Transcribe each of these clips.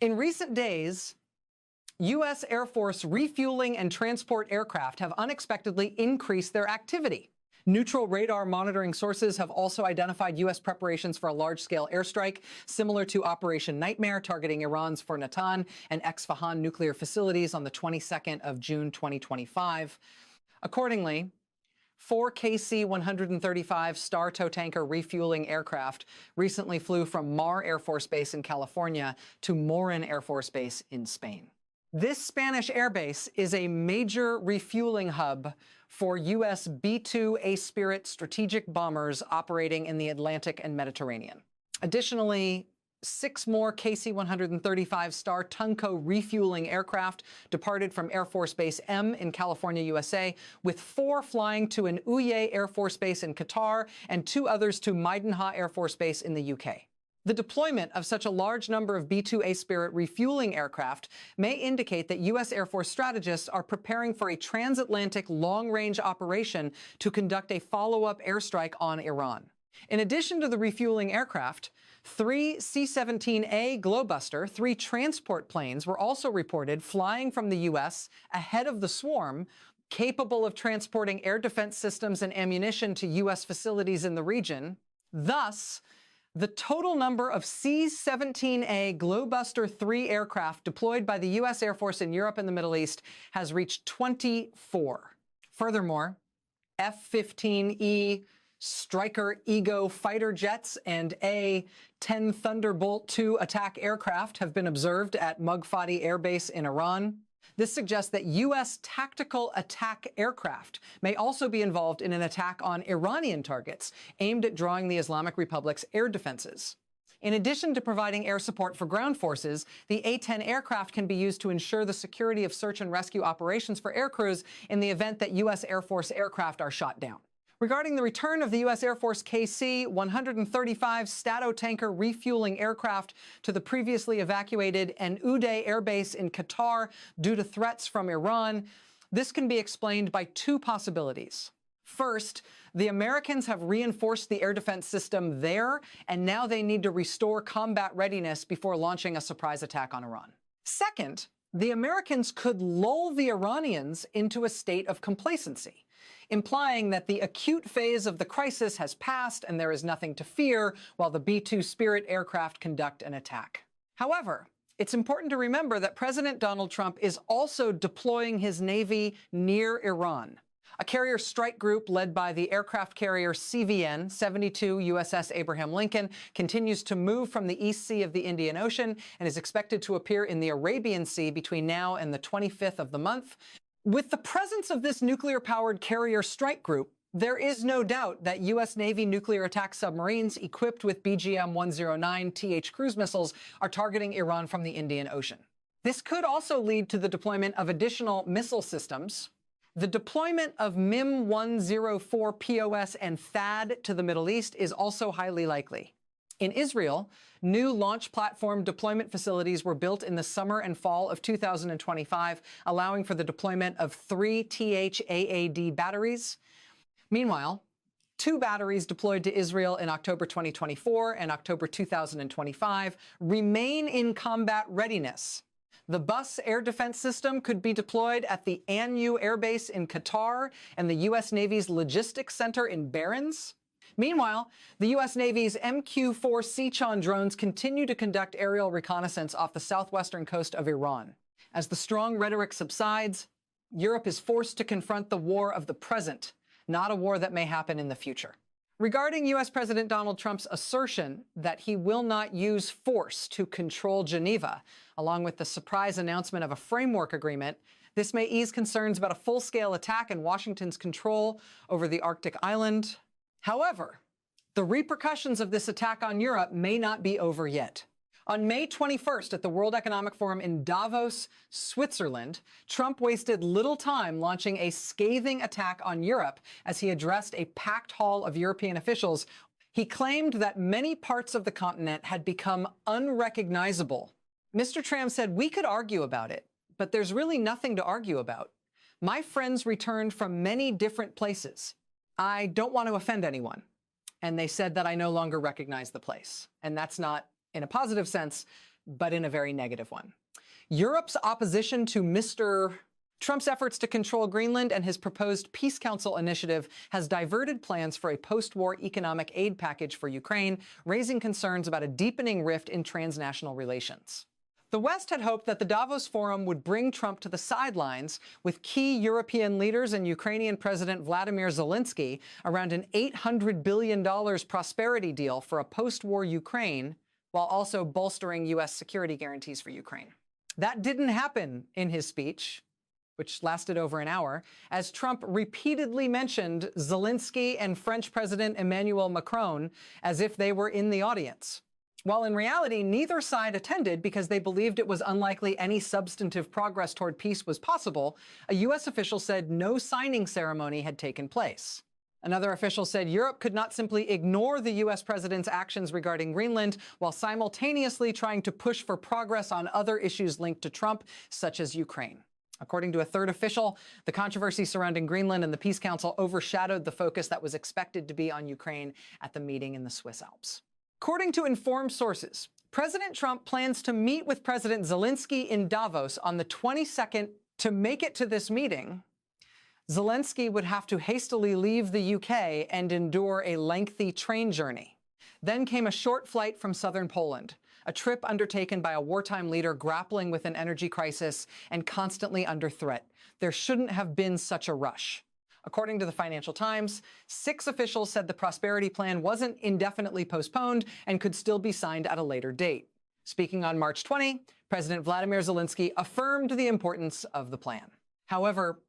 In recent days, U.S. Air Force refueling and transport aircraft have unexpectedly increased their activity. Neutral radar monitoring sources have also identified U.S. preparations for a large-scale airstrike, similar to Operation Nightmare, targeting Iran's for Natanz and Isfahan nuclear facilities on the 22nd of June 2025. Accordingly, 4 KC-135 Star tow tanker refueling aircraft recently flew from Mar Air Force Base in California to Morin Air Force Base in Spain. This Spanish airbase is a major refueling hub for U.S. B-2 A Spirit strategic bombers operating in the Atlantic and Mediterranean. Additionally, 6 more KC-135 Star Tunco refueling aircraft departed from Air Force Base M in California, USA, with 4 flying to an Uye Air Force Base in Qatar and 2 others to Maidenha Air Force Base in the UK. The deployment of such a large number of B-2A Spirit refueling aircraft may indicate that U.S. Air Force strategists are preparing for a transatlantic long-range operation to conduct a follow-up airstrike on Iran. In addition to the refueling aircraft, 3 C-17A Glowbuster, 3 transport planes, were also reported flying from the U.S. ahead of the swarm, capable of transporting air defense systems and ammunition to U.S. facilities in the region. Thus, the total number of C-17A Glowbuster 3 aircraft deployed by the U.S. Air Force in Europe and the Middle East has reached 24. Furthermore, F-15E Stryker Ego fighter jets and A-10 Thunderbolt II attack aircraft have been observed at Mughfadi Air Base in Iran. This suggests that U.S. tactical attack aircraft may also be involved in an attack on Iranian targets aimed at drawing the Islamic Republic's air defenses. In addition to providing air support for ground forces, the A-10 aircraft can be used to ensure the security of search and rescue operations for air crews in the event that U.S. Air Force aircraft are shot down. Regarding the return of the U.S. Air Force KC-135 Stato tanker refueling aircraft to the previously evacuated Al Udeid Air Base in Qatar due to threats from Iran, this can be explained by 2 possibilities. First, the Americans have reinforced the air defense system there, and now they need to restore combat readiness before launching a surprise attack on Iran. Second, the Americans could lull the Iranians into a state of complacency, implying that the acute phase of the crisis has passed and there is nothing to fear while the B-2 Spirit aircraft conduct an attack. However, it's important to remember that President Donald Trump is also deploying his Navy near Iran. A carrier strike group led by the aircraft carrier CVN 72 USS Abraham Lincoln continues to move from the East Sea of the Indian Ocean and is expected to appear in the Arabian Sea between now and the 25th of the month. With the presence of this nuclear-powered carrier strike group, there is no doubt that U.S. Navy nuclear attack submarines equipped with BGM-109 cruise missiles are targeting Iran from the Indian Ocean. This could also lead to the deployment of additional missile systems. The deployment of MIM-104 POS and THAAD to the Middle East is also highly likely. In Israel, new launch platform deployment facilities were built in the summer and fall of 2025, allowing for the deployment of 3 THAAD batteries. Meanwhile, 2 batteries deployed to Israel in October 2024 and October 2025 remain in combat readiness. The bus air defense system could be deployed at the Anu Air Base in Qatar and the U.S. Navy's Logistics Center in Barents. Meanwhile, the U.S. Navy's MQ-4 Seachan drones continue to conduct aerial reconnaissance off the southwestern coast of Iran. As the strong rhetoric subsides, Europe is forced to confront the war of the present, not a war that may happen in the future. Regarding U.S. President Donald Trump's assertion that he will not use force to control Geneva, along with the surprise announcement of a framework agreement, this may ease concerns about a full-scale attack and Washington's control over the Arctic island. However, the repercussions of this attack on Europe may not be over yet. On May 21st at the World Economic Forum in Davos, Switzerland, Trump wasted little time launching a scathing attack on Europe as he addressed a packed hall of European officials. He claimed that many parts of the continent had become unrecognizable. Mr. Trump said, "We could argue about it, but there's really nothing to argue about. My friends returned from many different places. I don't want to offend anyone. And they said that I no longer recognize the place." And that's not in a positive sense, but in a very negative one. Europe's opposition to Mr. Trump's efforts to control Greenland and his proposed Peace Council initiative has diverted plans for a post-war economic aid package for Ukraine, raising concerns about a deepening rift in transnational relations. The West had hoped that the Davos Forum would bring Trump to the sidelines, with key European leaders and Ukrainian President Vladimir Zelensky around an $800 billion prosperity deal for a post-war Ukraine, while also bolstering U.S. security guarantees for Ukraine. That didn't happen in his speech, which lasted over an hour, as Trump repeatedly mentioned Zelensky and French President Emmanuel Macron as if they were in the audience. While in reality, neither side attended because they believed it was unlikely any substantive progress toward peace was possible, a U.S. official said no signing ceremony had taken place. Another official said Europe could not simply ignore the U.S. president's actions regarding Greenland while simultaneously trying to push for progress on other issues linked to Trump, such as Ukraine. According to a third official, the controversy surrounding Greenland and the Peace Council overshadowed the focus that was expected to be on Ukraine at the meeting in the Swiss Alps. According to informed sources, President Trump plans to meet with President Zelensky in Davos on the 22nd. To make it to this meeting, Zelensky would have to hastily leave the UK and endure a lengthy train journey. Then came a short flight from southern Poland, a trip undertaken by a wartime leader grappling with an energy crisis and constantly under threat. There shouldn't have been such a rush. According to the Financial Times, 6 officials said the prosperity plan wasn't indefinitely postponed and could still be signed at a later date. Speaking on March 20, President Vladimir Zelensky affirmed the importance of the plan. However,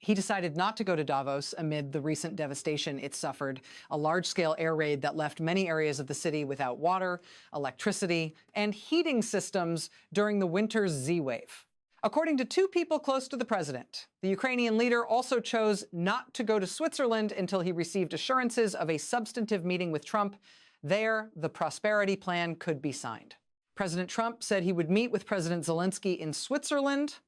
he decided not to go to Davos amid the recent devastation it suffered, a large-scale air raid that left many areas of the city without water, electricity, and heating systems during the winter's Z-wave. According to 2 people close to the president, the Ukrainian leader also chose not to go to Switzerland until he received assurances of a substantive meeting with Trump. There, the prosperity plan could be signed. President Trump said he would meet with President Zelensky in Switzerland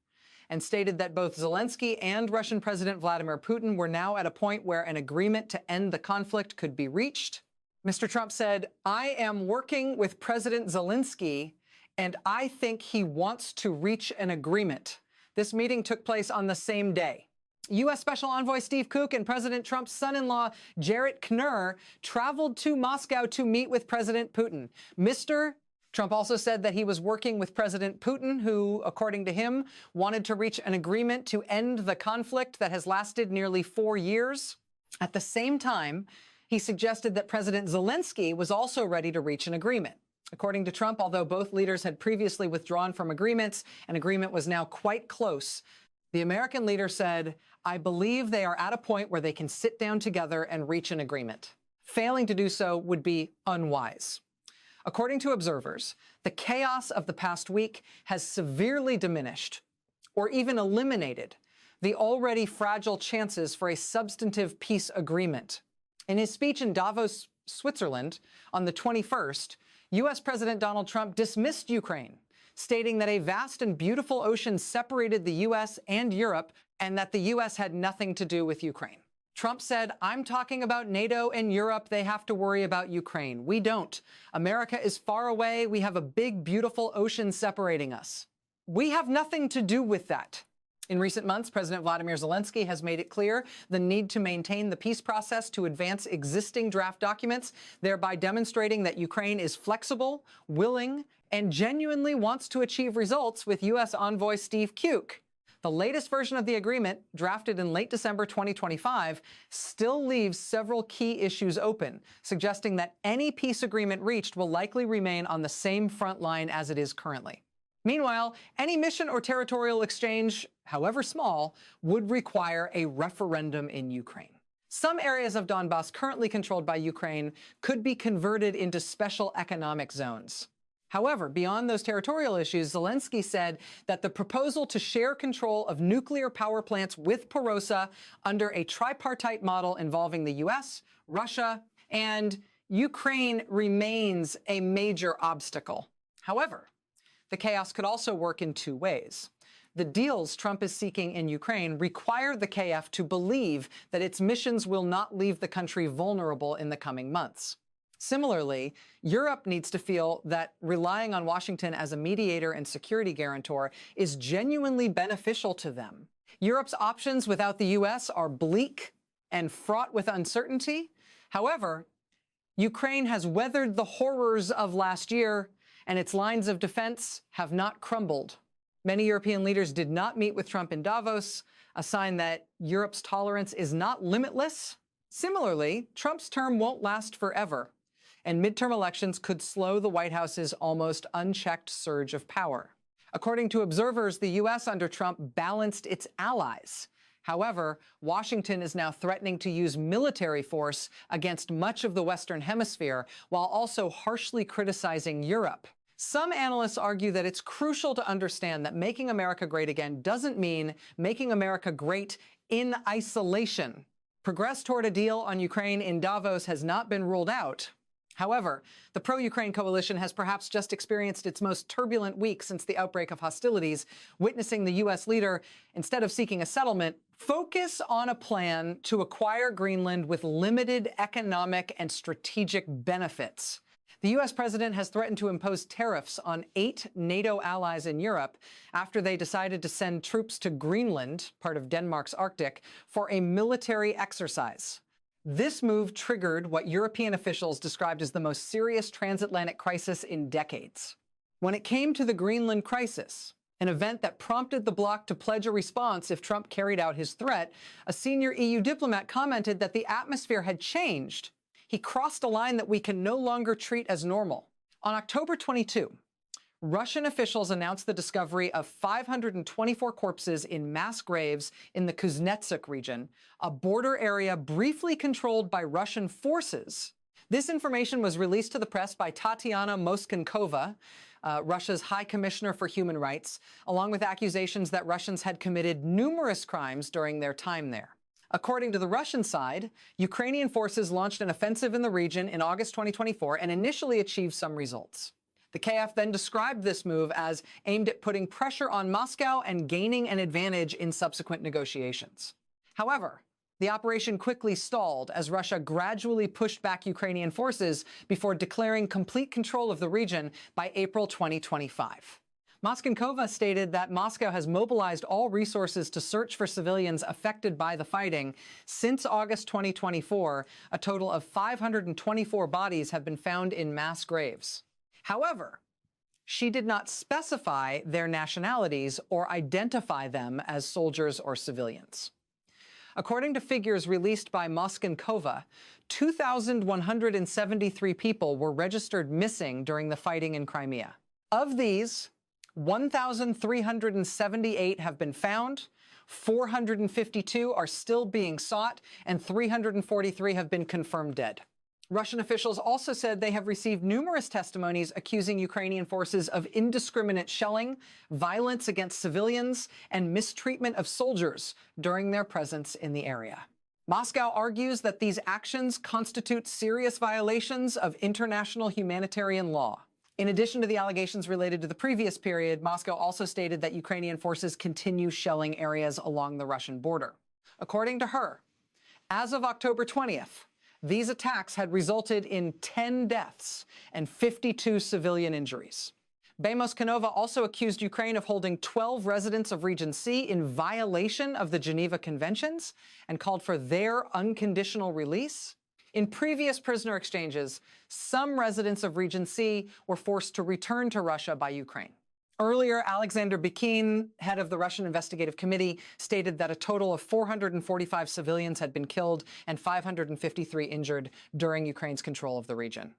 and stated that both Zelensky and Russian President Vladimir Putin were now at a point where an agreement to end the conflict could be reached. Mr. Trump said, "I am working with President Zelensky, and I think he wants to reach an agreement." This meeting took place on the same day. U.S. Special Envoy Steve Cook and President Trump's son-in-law, Jared Kushner, traveled to Moscow to meet with President Putin. Mr. Trump also said that he was working with President Putin, who, according to him, wanted to reach an agreement to end the conflict that has lasted nearly 4 years. At the same time, he suggested that President Zelensky was also ready to reach an agreement. According to Trump, although both leaders had previously withdrawn from agreements, an agreement was now quite close. The American leader said, "I believe they are at a point where they can sit down together and reach an agreement. Failing to do so would be unwise." According to observers, the chaos of the past week has severely diminished, or even eliminated, the already fragile chances for a substantive peace agreement. In his speech in Davos, Switzerland, on the 21st, U.S. President Donald Trump dismissed Ukraine, stating that a vast and beautiful ocean separated the U.S. and Europe and that the U.S. had nothing to do with Ukraine. Trump said, "I'm talking about NATO and Europe. They have to worry about Ukraine. We don't. America is far away. We have a big, beautiful ocean separating us. We have nothing to do with that." In recent months, President Vladimir Zelensky has made it clear the need to maintain the peace process to advance existing draft documents, thereby demonstrating that Ukraine is flexible, willing, and genuinely wants to achieve results with U.S. Envoy Steve Cook. The latest version of the agreement, drafted in late December 2025, still leaves several key issues open, suggesting that any peace agreement reached will likely remain on the same front line as it is currently. Meanwhile, any mission or territorial exchange, however small, would require a referendum in Ukraine. Some areas of Donbass currently controlled by Ukraine could be converted into special economic zones. However, beyond those territorial issues, Zelensky said that the proposal to share control of nuclear power plants with Porosa under a tripartite model involving the U.S., Russia, and Ukraine remains a major obstacle. However, the chaos could also work in 2 ways. The deals Trump is seeking in Ukraine require the KF to believe that its missions will not leave the country vulnerable in the coming months. Similarly, Europe needs to feel that relying on Washington as a mediator and security guarantor is genuinely beneficial to them. Europe's options without the U.S. are bleak and fraught with uncertainty. However, Ukraine has weathered the horrors of last year, and its lines of defense have not crumbled. Many European leaders did not meet with Trump in Davos, a sign that Europe's tolerance is not limitless. Similarly, Trump's term won't last forever, and midterm elections could slow the White House's almost unchecked surge of power. According to observers, the U.S. under Trump balanced its allies. However, Washington is now threatening to use military force against much of the Western Hemisphere, while also harshly criticizing Europe. Some analysts argue that it's crucial to understand that making America great again doesn't mean making America great in isolation. Progress toward a deal on Ukraine in Davos has not been ruled out. However, the pro-Ukraine coalition has perhaps just experienced its most turbulent week since the outbreak of hostilities, witnessing the U.S. leader, instead of seeking a settlement, focus on a plan to acquire Greenland with limited economic and strategic benefits. The U.S. president has threatened to impose tariffs on 8 NATO allies in Europe after they decided to send troops to Greenland, part of Denmark's Arctic, for a military exercise. This move triggered what European officials described as the most serious transatlantic crisis in decades. When it came to the Greenland crisis, an event that prompted the bloc to pledge a response if Trump carried out his threat, a senior EU diplomat commented that the atmosphere had changed. He crossed a line that we can no longer treat as normal. On October 22, Russian officials announced the discovery of 524 corpses in mass graves in the Kuznetsk region, a border area briefly controlled by Russian forces. This information was released to the press by Tatiana Moskankova, Russia's High Commissioner for Human Rights, along with accusations that Russians had committed numerous crimes during their time there. According to the Russian side, Ukrainian forces launched an offensive in the region in August 2024 and initially achieved some results. The KF then described this move as aimed at putting pressure on Moscow and gaining an advantage in subsequent negotiations. However, the operation quickly stalled as Russia gradually pushed back Ukrainian forces before declaring complete control of the region by April 2025. Moskankova stated that Moscow has mobilized all resources to search for civilians affected by the fighting. Since August 2024, a total of 524 bodies have been found in mass graves. However, she did not specify their nationalities or identify them as soldiers or civilians. According to figures released by Moskankova, 2,173 people were registered missing during the fighting in Crimea. Of these, 1,378 have been found, 452 are still being sought, and 343 have been confirmed dead. Russian officials also said they have received numerous testimonies accusing Ukrainian forces of indiscriminate shelling, violence against civilians, and mistreatment of soldiers during their presence in the area. Moscow argues that these actions constitute serious violations of international humanitarian law. In addition to the allegations related to the previous period, Moscow also stated that Ukrainian forces continue shelling areas along the Russian border. According to her, as of October 20th, these attacks had resulted in 10 deaths and 52 civilian injuries. Moskankova also accused Ukraine of holding 12 residents of Region C in violation of the Geneva Conventions and called for their unconditional release. In previous prisoner exchanges, some residents of Region C were forced to return to Russia by Ukraine. Earlier, Alexander Bikin, head of the Russian Investigative Committee, stated that a total of 445 civilians had been killed and 553 injured during Ukraine's control of the region.